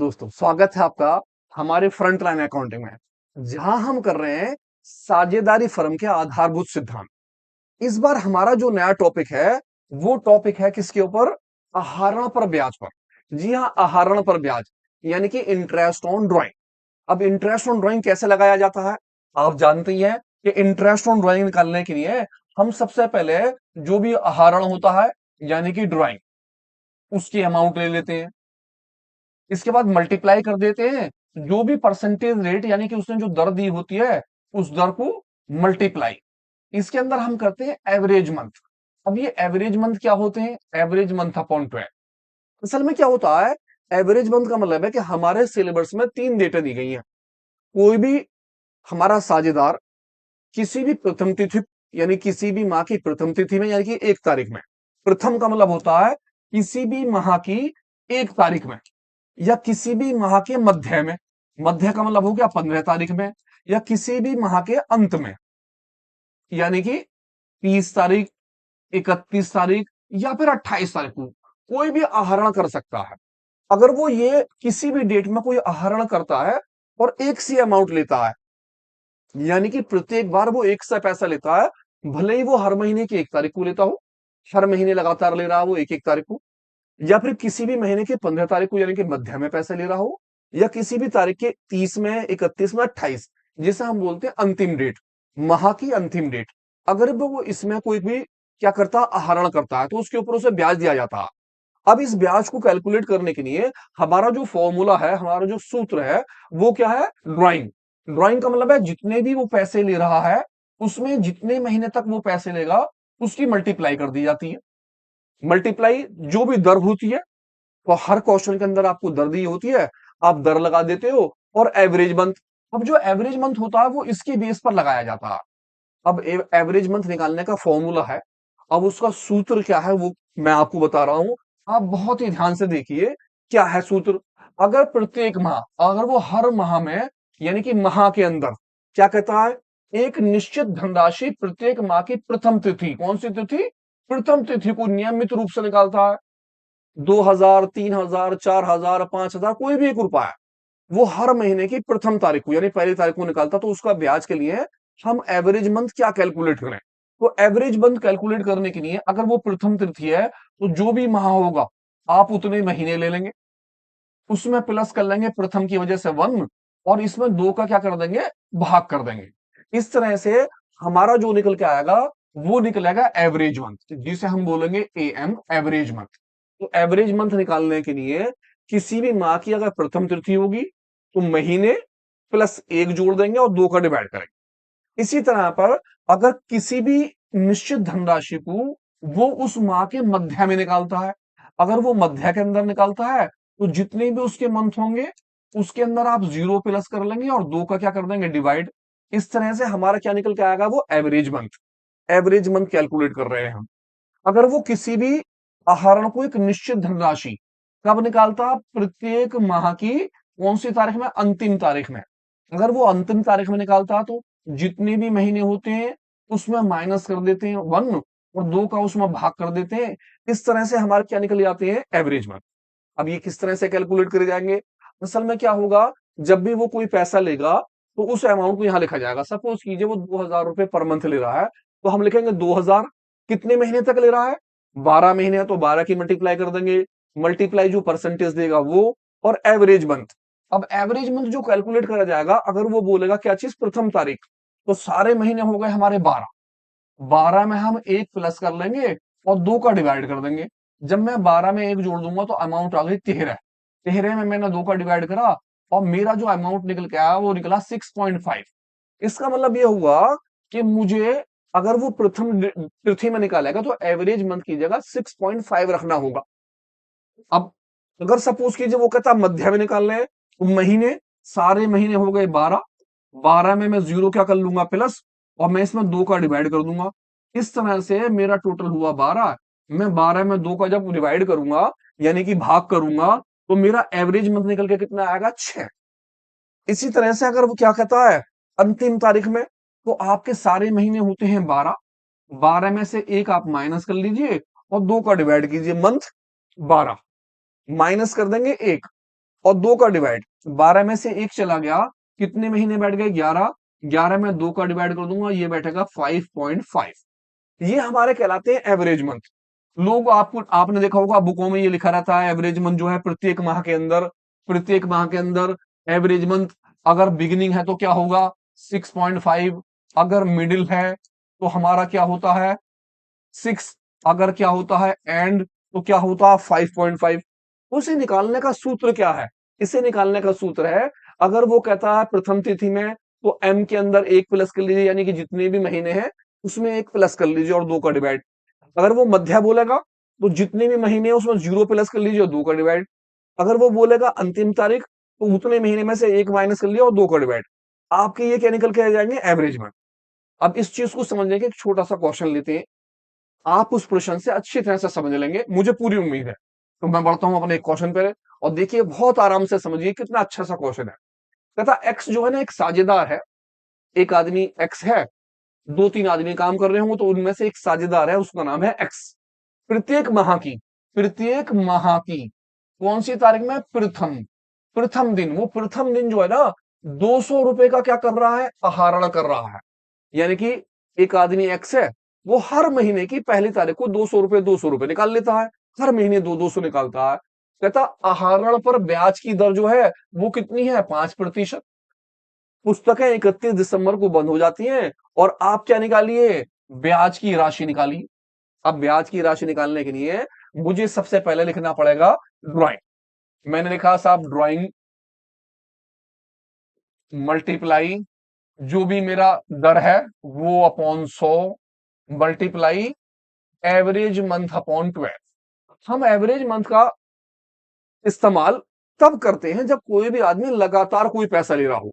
दोस्तों, स्वागत है आपका हमारे फ्रंट लाइन अकाउंटिंग में, जहां हम कर रहे हैं साझेदारी फर्म के आधारभूत सिद्धांत। इस बार हमारा जो नया टॉपिक है वो टॉपिक है किसके ऊपर? आहरण पर ब्याज पर। जी हाँ, आहरण पर ब्याज, यानी कि इंटरेस्ट ऑन ड्राइंग। अब इंटरेस्ट ऑन ड्राइंग कैसे लगाया जाता है? आप जानते ही हैं कि इंटरेस्ट ऑन ड्राइंग निकालने के लिए हम सबसे पहले जो भी आहरण होता है यानी कि ड्राइंग, उसकी अमाउंट ले लेते हैं। इसके बाद मल्टीप्लाई कर देते हैं जो भी परसेंटेज रेट यानी कि उसने जो दर दी होती है उस दर को मल्टीप्लाई। इसके अंदर हम करते हैं एवरेज मंथ। अब ये एवरेज मंथ क्या होते हैं? Average month upon 12। असल में क्या होता है, एवरेज मंथ का मतलब है कि हमारे सिलेबस में 3 डेटें दी गई हैं। कोई भी हमारा साझेदार किसी भी प्रथम तिथि यानी किसी भी माह की प्रथम तिथि में यानी कि 1 तारीख में, प्रथम का मतलब होता है किसी भी माह की 1 तारीख में, या किसी भी माह के मध्य में, मध्य का मतलब हो गया 15 तारीख में, या किसी भी माह के अंत में यानी कि 30 तारीख, 31 तारीख या फिर 28 तारीख को कोई भी आहरण कर सकता है। अगर वो ये किसी भी डेट में कोई आहरण करता है और एक सी अमाउंट लेता है, यानी कि प्रत्येक बार वो एक सा पैसा लेता है, भले ही वो हर महीने की 1 तारीख को लेता हो, हर महीने लगातार ले रहा है वो एक एक तारीख को, या फिर किसी भी महीने की 15 तारीख को यानी कि मध्य में पैसे ले रहा हो, या किसी भी तारीख के 30 में, 31 में, 28, जिसे हम बोलते हैं अंतिम डेट, माह की अंतिम डेट। अगर वो इसमें कोई भी क्या करता, आहरण करता है, तो उसके ऊपर उसे ब्याज दिया जाता है। अब इस ब्याज को कैलकुलेट करने के लिए हमारा जो फॉर्मूला है, हमारा जो सूत्र है, वो क्या है? ड्राइंग। ड्राइंग का मतलब है जितने भी वो पैसे ले रहा है उसमें जितने महीने तक वो पैसे लेगा उसकी मल्टीप्लाई कर दी जाती है। मल्टीप्लाई जो भी दर होती है, तो हर क्वेश्चन के अंदर आपको दर दी होती है, आप दर लगा देते हो, और एवरेज मंथ। अब जो एवरेज मंथ होता है वो इसके बेस पर लगाया जाता है। अब एवरेज मंथ निकालने का फॉर्मूला है, अब उसका सूत्र क्या है वो मैं आपको बता रहा हूं। आप बहुत ही ध्यान से देखिए क्या है सूत्र। अगर प्रत्येक माह, अगर वो हर माह में यानी कि माह के अंदर क्या कहता है, एक निश्चित धनराशि प्रत्येक माह की प्रथम तिथि, कौन सी तिथि? प्रथम तिथि को नियमित रूप से निकालता है। 2,000, 3,000, 4,000, 5,000, कोई भी 1 रुपया है, वो हर महीने की प्रथम तारीख को यानी पहली तारीख को निकालता, तो उसका ब्याज के लिए हम एवरेज मंथ क्या कैलकुलेट करें? तो एवरेज मंथ कैलकुलेट करने के लिए अगर वो प्रथम तिथि है तो जो भी माह होगा आप उतने महीने ले लेंगे, उसमें प्लस कर लेंगे प्रथम की वजह से 1, और इसमें 2 का क्या कर देंगे, भाग कर देंगे। इस तरह से हमारा जो निकल के आएगा वो निकलेगा एवरेज मंथ, जिसे हम बोलेंगे एएम, एवरेज मंथ। तो एवरेज मंथ निकालने के लिए किसी भी माह की अगर प्रथम तिथि होगी तो महीने प्लस 1 जोड़ देंगे और 2 का डिवाइड करेंगे। इसी तरह पर अगर किसी भी निश्चित धनराशि को वो उस माह के मध्य में निकालता है, अगर वो मध्य के अंदर निकालता है तो जितने भी उसके मंथ होंगे उसके अंदर आप 0 प्लस कर लेंगे और 2 का क्या कर देंगे, डिवाइड। इस तरह से हमारा क्या निकल के आएगा, वो average month. Average month calculate कर रहे हैं हम। अगर वो किसी भी आहरण को एक निश्चित धनराशि कब निकालता, प्रत्येक माह की कौन सी तारीख में? अंतिम तारीख में। अगर वो अंतिम तारीख में निकालता तो जितने भी महीने होते हैं उसमें माइनस कर देते हैं 1, और 2 का उसमें भाग कर देते हैं। इस तरह से हमारे क्या निकल जाते हैं, एवरेज मंथ। अब ये किस तरह से कैलकुलेट करे जाएंगे? असल में क्या होगा, जब भी वो कोई पैसा लेगा तो उस अमाउंट को यहां लिखा जाएगा। सपोज कीजिए वो 2,000 रुपए पर मंथ ले रहा है, तो हम लिखेंगे 2,000। कितने महीने तक ले रहा है? 12 महीने है तो 12 की मल्टीप्लाई कर देंगे, मल्टीप्लाई जो परसेंटेज देगा वो, और एवरेज मंथ। अब एवरेज मंथ जो कैलकुलेट करा जाएगा, अगर वो बोलेगा क्या चीज, प्रथम तारीख, तो सारे महीने हो गए हमारे 12। 12 में हम 1 प्लस कर लेंगे और 2 का डिवाइड कर देंगे। जब मैं 12 में 1 जोड़ दूंगा तो अमाउंट आ गई 13। 13 में मैंने 2 का डिवाइड करा और मेरा जो अमाउंट निकल के आया वो निकला 6.5। इसका मतलब ये हुआ कि मुझे अगर वो प्रथम तिथि में निकालेगा तो एवरेज मंथ की जगह 6.5 रखना होगा। अब अगर सपोज कीजिए वो कहता मध्य में निकालना है, तो महीने, सारे महीने हो गए 12। 12 में मैं 0 क्या कर लूंगा, प्लस, और मैं इसमें 2 का डिवाइड कर दूंगा। इस तरह से मेरा टोटल हुआ 12। मैं 12 में 2 का जब डिवाइड करूंगा यानी कि भाग करूंगा तो मेरा एवरेज मंथ निकल के कितना आएगा, 6। इसी तरह से अगर वो क्या कहता है अंतिम तारीख में, तो आपके सारे महीने होते हैं 12। 12 में से 1 आप माइनस कर लीजिए और 2 का डिवाइड कीजिए, मंथ 12, माइनस कर देंगे 1, और 2 का डिवाइड, 12 में से 1 चला गया, कितने महीने बैठ गए? 11। 11 में 2 का डिवाइड कर दूंगा, ये बैठेगा 5.5। ये हमारे कहलाते हैं एवरेज मंथ। लोग आपको आपने देखा होगा बुकों में ये लिखा रहता है एवरेज मंथ जो है प्रत्येक माह के अंदर, प्रत्येक माह के अंदर एवरेज मंथ। अगर बिगिनिंग है तो क्या होगा? 6.5। अगर मिडिल है तो हमारा क्या होता है? 6। अगर क्या होता है एंड, तो क्या होता है? 5.5। उसे निकालने का सूत्र क्या है? इसे निकालने का सूत्र है, अगर वो कहता है प्रथम तिथि में, तो एम के अंदर 1 प्लस कर लीजिए, यानी कि जितने भी महीने हैं उसमें 1 प्लस कर लीजिए और 2 का डिवाइड। अगर वो मध्य बोलेगा तो जितने भी महीने हैं उसमें 0 प्लस कर लीजिए और 2 का डिवाइड। अगर वो बोलेगा अंतिम तारीख, तो उतने महीने में से 1 माइनस कर लिया और 2 का डिवाइड। आपके ये क्या निकल के आ जाएंगे? एवरेज में। अब इस चीज को समझने के एक छोटा सा क्वेश्चन लेते हैं, आप उस प्रश्न से अच्छी तरह से समझ लेंगे, मुझे पूरी उम्मीद है। तो मैं बढ़ता हूं अपने एक क्वेश्चन पे, और देखिए बहुत आराम से समझिए कितना अच्छा सा क्वेश्चन है। कहता एक्स जो है ना एक साझेदार है, एक आदमी एक्स है, 2-3 आदमी काम कर रहे होंगे, तो उनमें से एक साझेदार है, उसका नाम है एक्स। प्रत्येक माह की, प्रत्येक माह की कौन सी तारीख में? प्रथम, प्रथम दिन। वो प्रथम दिन जो है ना 200 रुपए का क्या कर रहा है? आहरण कर रहा है। यानी कि एक आदमी एक्स है, वो हर महीने की पहली तारीख को 200 रुपए निकाल लेता है, हर महीने 200 निकालता है। कहता आहरण पर ब्याज की दर जो है वो कितनी है? 5%। पुस्तकें 31 दिसंबर को बंद हो जाती हैं, और आप क्या निकालिए? ब्याज की राशि निकालिए। अब ब्याज की राशि निकालने के लिए मुझे सबसे पहले लिखना पड़ेगा ड्राइंग। मैंने लिखा साहब ड्राइंग मल्टीप्लाई जो भी मेरा दर है वो upon 100, multiply average month upon 12। हम एवरेज मंथ का इस्तेमाल तब करते हैं जब कोई भी आदमी लगातार कोई पैसा ले रहा हो।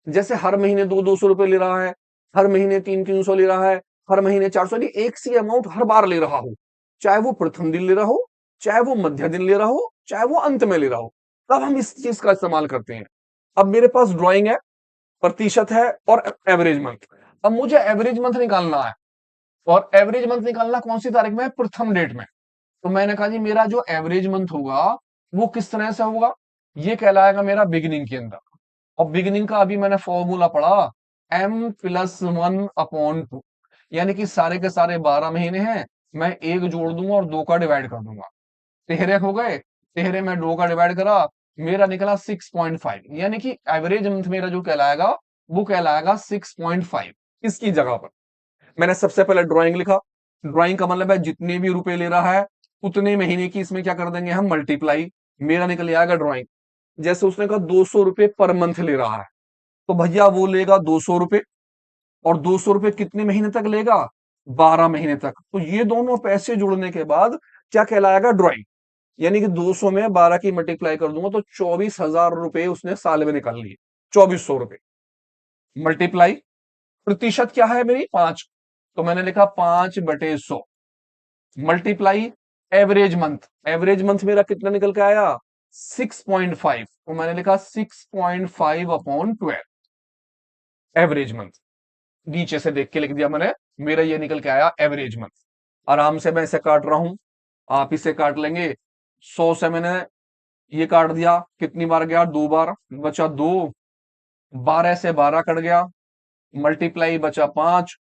जैसे हर महीने 200 रुपए ले रहा है, हर महीने 300 ले रहा है, हर महीने 400, एक सी अमाउंट हर बार ले रहा हो, चाहे वो प्रथम दिन ले रहा हो, चाहे वो मध्य दिन ले रहा हो, चाहे वो अंत में ले रहा हो, तब हम इस चीज का इस्तेमाल करते हैं। अब मेरे पास ड्राइंग है, प्रतिशत है और एवरेज मंथ। अब मुझे एवरेज मंथ निकालना है, और एवरेज मंथ निकालना कौन सी तारीख में? प्रथम डेट में। तो मैंने कहा जी मेरा जो एवरेज मंथ होगा वो किस तरह से होगा? ये कहलाएगा मेरा बिगिनिंग के अंदर। और बिगिनिंग का अभी मैंने फॉर्मूला पढ़ा, m+1/2, यानी कि सारे के सारे 12 महीने हैं, मैं 1 जोड़ दूंगा और 2 का डिवाइड कर दूंगा। तेहरे हो गए, तेहरे में 2 का डिवाइड करा, मेरा निकला 6.5। यानी कि एवरेज मंथ मेरा जो कहलाएगा वो कहलाएगा 6.5। इसकी जगह पर मैंने सबसे पहले ड्राइंग लिखा। ड्राइंग का मतलब है जितने भी रुपए ले रहा है उतने महीने की इसमें क्या कर देंगे हम? मल्टीप्लाई। मेरा निकल आएगा ड्राइंग। जैसे उसने कहा 200 रुपए पर मंथ ले रहा है, तो भैया वो लेगा 200 रुपए, और 200 रुपए कितने महीने तक लेगा? 12 महीने तक। तो ये दोनों पैसे जुड़ने के बाद क्या कहलाएगा? ड्राइंग। यानी कि 200 में 12 की मल्टीप्लाई कर दूंगा तो 24,000 रुपए उसने साल में निकाल लिए। 2400 रुपए मल्टीप्लाई, प्रतिशत क्या है मेरी? 5, तो मैंने लिखा 5/100, multiply average month. Average month मेरा कितना निकल के आया? 6.5, तो मैंने लिखा 6.5/12 एवरेज मंथ। नीचे से देख के लिख दिया मैंने, मेरा ये निकल के आया एवरेज मंथ। आराम से मैं इसे काट रहा हूं, आप इसे काट लेंगे। 100 से मैंने ये काट दिया, कितनी बार गया? 2 बार, बचा 2। 12 से 12 कट गया, मल्टीप्लाई बचा 5,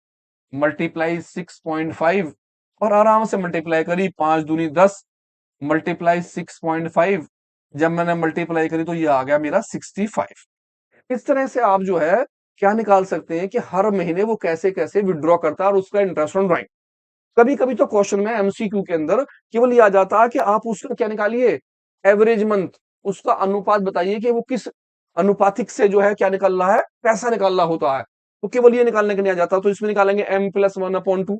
मल्टीप्लाई 6.5, और आराम से मल्टीप्लाई करी, 5 दूनी 10, मल्टीप्लाई 6.5। जब मैंने मल्टीप्लाई करी तो ये आ गया मेरा 65। इस तरह से आप जो है क्या निकाल सकते हैं कि हर महीने वो कैसे कैसे विड्रॉ करता है और उसका इंटरेस्ट ऑन ड्राइंग। कभी कभी तो क्वेश्चन में एमसीक्यू के अंदर केवल ये आ जाता है कि आप उसका क्या निकालिए? एवरेज मंथ, उसका अनुपात बताइए कि वो किस अनुपातिक से जो है क्या निकल रहा है? पैसा निकाल रहा होता है। तो केवल ये निकालने के नहीं आ जाता, तो इसमें निकालेंगे m+1/2।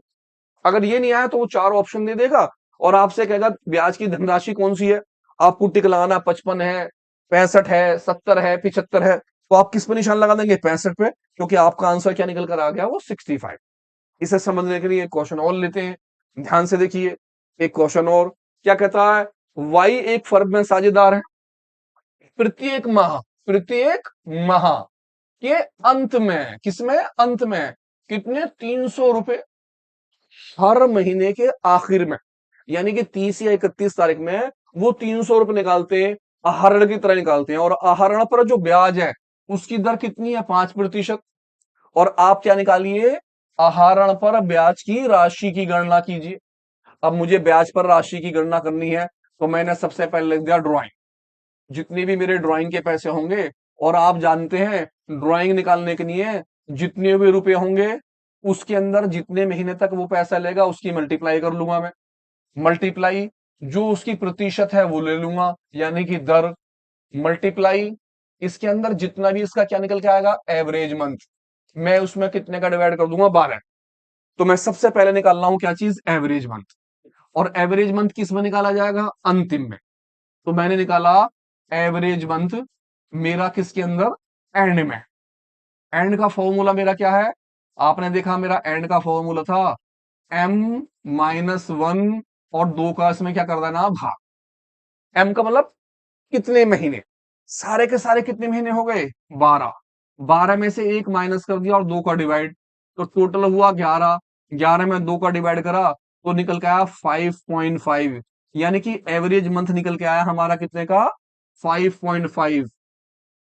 अगर ये नहीं आया तो वो 4 ऑप्शन दे देगा और आपसे कहेगा ब्याज की धनराशि कौन सी है? आपको टिक लगाना, 55 है, 65 है, 70 है, 75 है। तो आप किस पे निशान लगा देंगे? 65 पे, क्योंकि आपका आंसर क्या निकल कर आ गया? वो 65। इसे समझने के लिए एक क्वेश्चन और लेते हैं, ध्यान से देखिए। एक क्वेश्चन और क्या कहता है? वाई एक फर्म में साझेदार है। प्रत्येक माह, प्रत्येक माह के अंत में, किसमें? अंत में कितने? 300 रुपए हर महीने के आखिर में, यानी कि 30 या 31 तारीख में वो 300 रुपए निकालते हैं आहरण की तरह निकालते हैं, और आहरण पर जो ब्याज है उसकी दर कितनी है? 5%। और आप क्या निकालिए? आहरण पर ब्याज की राशि की गणना कीजिए। अब मुझे ब्याज पर राशि की गणना करनी है, तो मैंने सबसे पहले लिख दिया ड्राइंग, जितने भी मेरे ड्राइंग के पैसे होंगे। और आप जानते हैं ड्राइंग निकालने के लिए जितने भी रुपए होंगे उसके अंदर जितने महीने तक वो पैसा लेगा उसकी मल्टीप्लाई कर लूंगा मैं। मल्टीप्लाई जो उसकी प्रतिशत है वो ले लूंगा, यानी कि दर, मल्टीप्लाई इसके अंदर जितना भी इसका क्या निकल के आएगा? Average month. मैं उसमें कितने का डिवाइड कर दूंगा? 12। तो मैं सबसे पहले निकाल रहा हूं क्या चीज? Average month. और एवरेज मंथ किस में निकाला जाएगा? अंतिम में। तो मैंने निकाला एवरेज मंथ मेरा किसके अंदर? एंड में। एंड का फॉर्मूला मेरा क्या है? आपने देखा मेरा एंड का फॉर्मूला था M-1 और 2 का इसमें क्या कर देना? भाग। एम का मतलब कितने महीने, सारे के सारे कितने महीने हो गए? 12। 12 में से एक माइनस कर दिया और 2 का डिवाइड, तो टोटल हुआ 11। 11 में 2 का डिवाइड करा तो निकल के आया 5.5, यानी कि एवरेज मंथ निकल के आया हमारा कितने का? 5.5।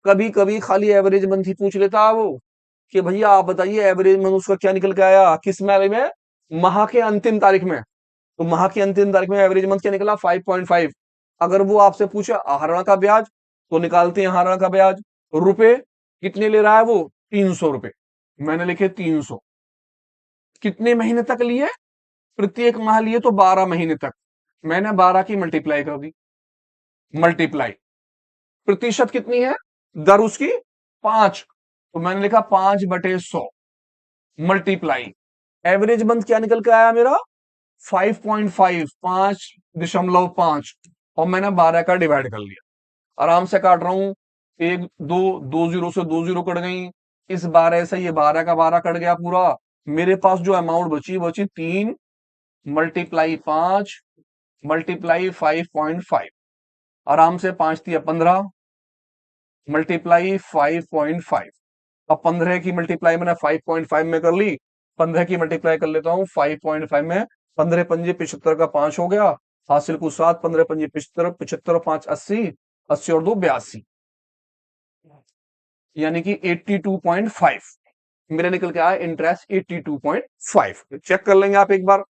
कभी कभी खाली एवरेज मंथ ही पूछ लेता है वो, कि भैया आप बताइए एवरेज मंथ उसका क्या निकल के आया? किस में? माह के अंतिम तारीख में। तो माह की अंतिम तारीख में एवरेज मंथ क्या निकला? 5.5। अगर वो आपसे पूछे आहरण का ब्याज, तो निकालते हैं आहरण का ब्याज। रुपए कितने ले रहा है वो? 300 रुपए। मैंने लिखे 300। कितने महीने तक लिए? प्रत्येक माह लिए तो 12 महीने तक। मैंने 12 की मल्टीप्लाई कर दी। मल्टीप्लाई प्रतिशत कितनी है? दर उसकी 5, तो मैंने लिखा 5/100। मल्टीप्लाई एवरेज मंथ क्या निकल के आया मेरा? 5.5, 5.5, और मैंने 12 का डिवाइड कर लिया। आराम से काट रहा हूं। एक दो, 2 जीरो से 2 जीरो कट गई। इस 12 से ये 12 का 12 कट गया पूरा। मेरे पास जो अमाउंट बची बची 3 मल्टीप्लाई 5 मल्टीप्लाई 5.5। आराम से 5×3 = 15 मल्टीप्लाई 5.5। अब 15 की मल्टीप्लाई मैंने 5.5 में कर ली। 15 की मल्टीप्लाई कर लेता हूं 5.5 में। 15 पंजे 75 का 5 हो गया। हासिल कुछ 7, 15 पंजे 75, 75 और 5 80, 80 और 2 82, यानी कि 82.5 मेरा निकल के आया इंटरेस्ट। 82.5 चेक कर लेंगे आप एक बार।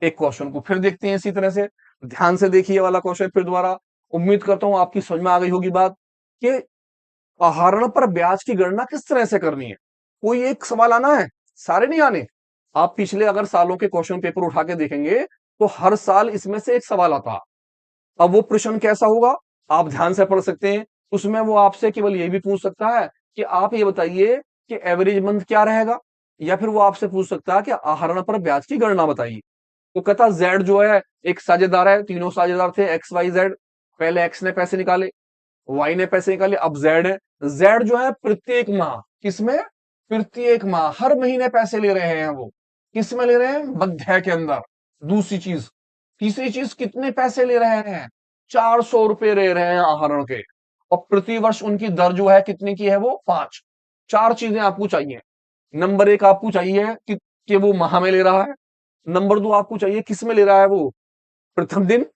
एक क्वेश्चन को फिर देखते हैं इसी तरह से। ध्यान से देखिए ये वाला क्वेश्चन फिर दोबारा। उम्मीद करता हूं आपकी समझ में आ गई होगी बात, कि आहरण पर ब्याज की गणना किस तरह से करनी है। कोई एक सवाल आना है, सारे नहीं आने। आप पिछले अगर सालों के क्वेश्चन पेपर उठा के देखेंगे तो हर साल इसमें से एक सवाल आता। अब वो प्रश्न कैसा होगा आप ध्यान से पढ़ सकते हैं। उसमें वो आपसे केवल ये भी पूछ सकता है कि आप ये बताइए कि एवरेज मंथ क्या रहेगा, या फिर वो आपसे पूछ सकता है कि आहरण पर ब्याज की गणना बताइए। तो कहता जेड जो है एक साझेदार है, तीनों साझेदार थे XYZ। पहले एक्स ने पैसे निकाले, वाई ने पैसे निकाले, अब जेड है। जेड जो है प्रत्येक माह, किसमें? प्रत्येक माह, हर महीने पैसे ले रहे हैं वो। किसमें ले रहे हैं? मध्य के अंदर। दूसरी चीज, तीसरी चीज, कितने पैसे ले रहे हैं? 400 रुपए ले रहे हैं आहरण के। और प्रतिवर्ष उनकी दर जो है कितने की है? वो 5। चार चीजें आपको चाहिए। नंबर एक आपको चाहिए कि वो माह में ले रहा है। नंबर दो आपको चाहिए किस में ले रहा है वो? प्रथम दिन,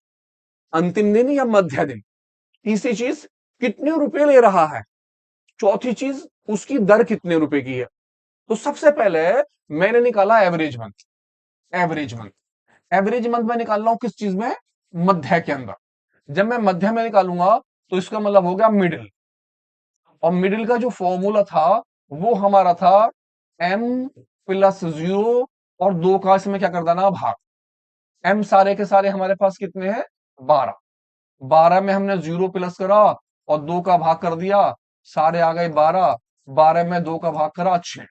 अंतिम दिन, या मध्य दिन। तीसरी चीज, कितने रुपए ले रहा है। चौथी चीज, उसकी दर कितने रुपए की है। तो सबसे पहले मैंने निकाला average month. Average month, average month में निकाल रहा हूं किस चीज में? मध्य के अंदर। जब मैं मध्य में निकालूंगा तो इसका मतलब हो गया मिडिल। और मिडिल का जो फॉर्मूला था वो हमारा था M+0 और 2 का इसमें क्या कर देना? भाग। M सारे के सारे हमारे पास कितने हैं? 12। 12 में हमने 0 प्लस करा और 2 का भाग कर दिया, सारे आ गए 12। 12 में 2 का भाग करा 6।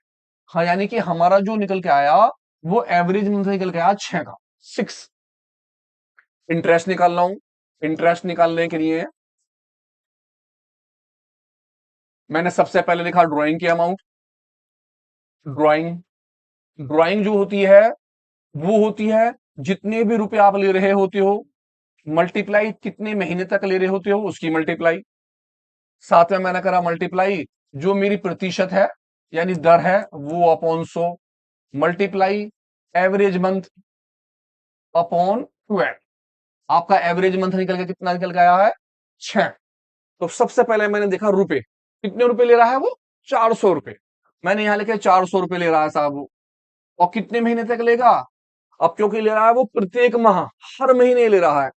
हाँ, यानी कि हमारा जो निकल के आया वो एवरेज मंथ निकल के आया 6 का, 6। इंटरेस्ट निकाल रहा हूं। इंटरेस्ट निकालने के लिए मैंने सबसे पहले लिखा ड्राइंग की अमाउंट। ड्राइंग, ड्राइंग जो होती है वो होती है जितने भी रुपए आप ले रहे होते हो, मल्टीप्लाई कितने महीने तक ले रहे होते हो उसकी मल्टीप्लाई। साथ में मैंने करा मल्टीप्लाई जो मेरी प्रतिशत है यानी दर है वो upon 100, multiply average month upon 12। आपका एवरेज मंथ निकल के कितना निकल के आया है? 6। तो सबसे पहले मैंने देखा रुपए, कितने रुपए ले रहा है वो? 400 रुपए। मैंने यहां लिखा 400 रुपए ले रहा है साहब वो। और कितने महीने तक लेगा? अब क्योंकि ले रहा है वो प्रत्येक माह, हर महीने ले रहा है,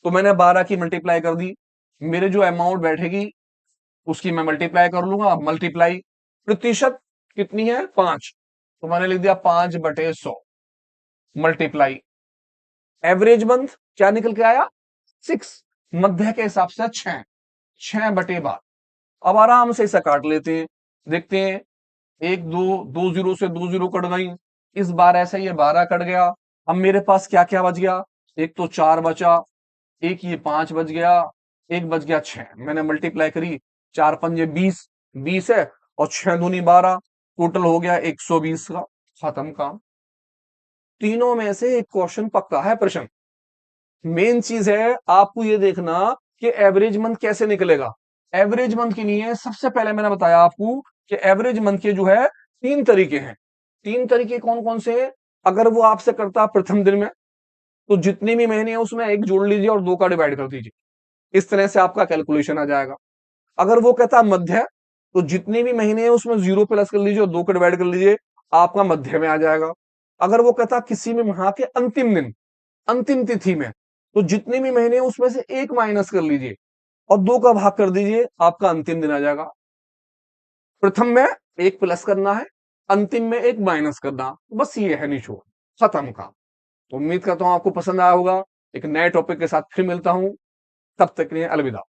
तो मैंने 12 की मल्टीप्लाई कर दी। मेरे जो अमाउंट बैठेगी उसकी मैं मल्टीप्लाई कर लूंगा। मल्टीप्लाई, प्रतिशत कितनी है? 5, तो मैंने लिख दिया 5/100। मल्टीप्लाई एवरेज मंथ क्या निकल के आया? 6। मध्य के हिसाब से 6, 6/12। अब आराम से इसे काट लेते हैं, देखते हैं। एक दो, 2 जीरो से 2 जीरो कट गई। इस बार ऐसा ये 12 कट गया। अब मेरे पास क्या क्या बच गया? एक तो 4 बचा, एक ये 5 बच गया, एक बच गया 6। मैंने मल्टीप्लाई करी, 4×5 20, 20 है, और 6×2 12, टोटल हो गया 120 का। खत्म काम। तीनों में से एक क्वेश्चन पक्का है प्रश्न। मेन चीज है आपको ये देखना कि एवरेज मंथ कैसे निकलेगा। एवरेज मंथ के लिए सबसे पहले मैंने बताया आपको कि एवरेज मंथ के जो है 3 तरीके हैं। 3 तरीके कौन कौन से हैं? अगर वो आपसे करता प्रथम दिन में, तो जितने भी महीने हैं उसमें एक जोड़ लीजिए और 2 का डिवाइड कर दीजिए। इस तरह से आपका कैलकुलेशन आ जाएगा। अगर वो कहता मध्य, तो जितने भी महीने हैं उसमें 0 प्लस कर लीजिए और 2 का डिवाइड कर लीजिए, आपका मध्य में आ जाएगा। अगर वो कहता किसी भी माह के अंतिम दिन, अंतिम तिथि में, तो जितने भी महीने हैं उसमें से एक माइनस कर लीजिए और 2 का भाग कर दीजिए, आपका अंतिम दिन आ जाएगा। प्रथम में एक प्लस करना है, अंतिम में एक माइनस करना, बस ये है निचोड़, खत्म का। तो उम्मीद करता हूं आपको पसंद आया होगा। एक नए टॉपिक के साथ फिर मिलता हूं, तब तक के लिए अलविदा।